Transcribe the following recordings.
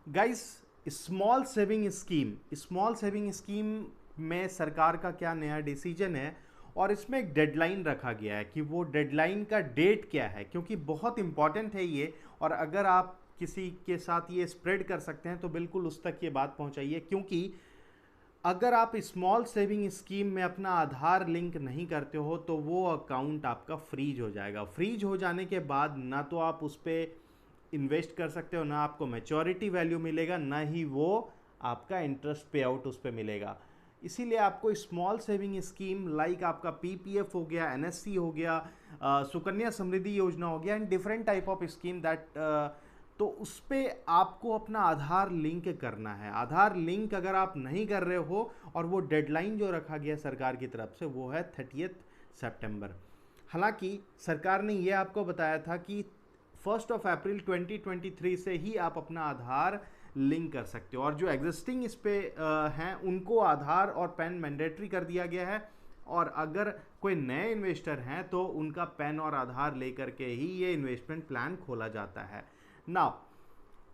Guys, small saving scheme में सरकार का क्या नया डिसीजन है, और इसमें एक डेडलाइन रखा गया है कि वो डेडलाइन का डेट क्या है, क्योंकि बहुत इंपॉर्टेंट है ये। और अगर आप किसी के साथ ये स्प्रेड कर सकते हैं तो बिल्कुल उस तक ये बात पहुंचाइए, क्योंकि अगर आप स्मॉल सेविंग स्कीम में अपना आधार लिंक नहीं करते हो तो वो अकाउंट आपका फ्रीज हो जाएगा। फ्रीज हो जाने के बाद ना तो आप उस पर इन्वेस्ट कर सकते हो, ना आपको मैच्योरिटी वैल्यू मिलेगा, ना ही वो आपका इंटरेस्ट पे आउट उस पर मिलेगा। इसीलिए आपको स्मॉल सेविंग स्कीम लाइक आपका पीपीएफ हो गया, एनएससी हो गया, सुकन्या समृद्धि योजना हो गया, and different type of scheme that, तो उस पर आपको अपना आधार लिंक करना है। आधार लिंक अगर आप नहीं कर रहे हो, और वो डेडलाइन जो रखा गया सरकार की तरफ से वो है 30 सितंबर। हालांकि सरकार ने ये आपको बताया था कि 1 अप्रैल 2023 से ही आप अपना आधार लिंक कर सकते हो, और जो एग्जिस्टिंग इस पे हैं उनको आधार और पैन मैंडेटरी कर दिया गया है। और अगर कोई नए इन्वेस्टर हैं तो उनका पैन और आधार लेकर के ही ये इन्वेस्टमेंट प्लान खोला जाता है। नाउ,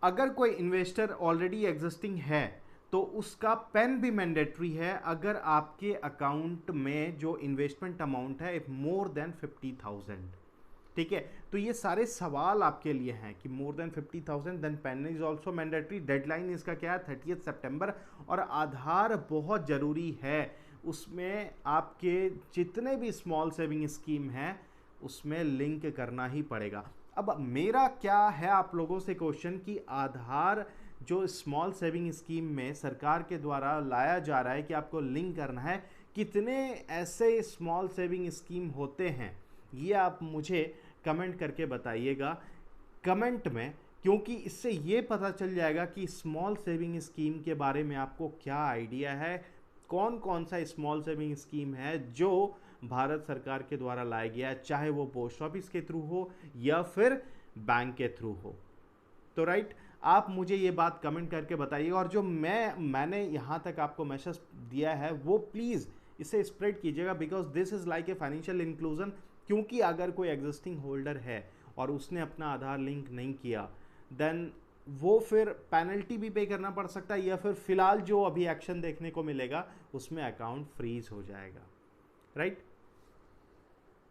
अगर कोई इन्वेस्टर ऑलरेडी एग्जिस्टिंग है तो उसका पेन भी मैंडेटरी है अगर आपके अकाउंट में जो इन्वेस्टमेंट अमाउंट है मोर देन 50,000। ठीक है, तो ये सारे सवाल आपके लिए हैं कि more than 50,000 then pen is also mandatory. Deadline इसका क्या है? 30 सितंबर। और आधार बहुत ज़रूरी है, उसमें आपके जितने भी स्मॉल सेविंग स्कीम हैं उसमें लिंक करना ही पड़ेगा। अब मेरा क्या है आप लोगों से क्वेश्चन कि आधार जो स्मॉल सेविंग स्कीम में सरकार के द्वारा लाया जा रहा है कि आपको लिंक करना है, कितने ऐसे स्मॉल सेविंग स्कीम होते हैं ये आप मुझे कमेंट करके बताइएगा कमेंट में, क्योंकि इससे ये पता चल जाएगा कि स्मॉल सेविंग स्कीम के बारे में आपको क्या आइडिया है, कौन कौन सा स्मॉल सेविंग स्कीम है जो भारत सरकार के द्वारा लाया गया है, चाहे वो पोस्ट ऑफिस के थ्रू हो या फिर बैंक के थ्रू हो। तो राइट, आप मुझे ये बात कमेंट करके बताइए, और जो मैंने यहाँ तक आपको मैसेज दिया है वो प्लीज़ इसे स्प्रेड कीजिएगा, because this is like a financial inclusion. क्योंकि अगर कोई एग्जिस्टिंग होल्डर है और उसने अपना आधार लिंक नहीं किया, देन वो फिर पेनल्टी भी पे करना पड़ सकता है, या फिर फिलहाल जो अभी एक्शन देखने को मिलेगा उसमें अकाउंट फ्रीज हो जाएगा। राइट,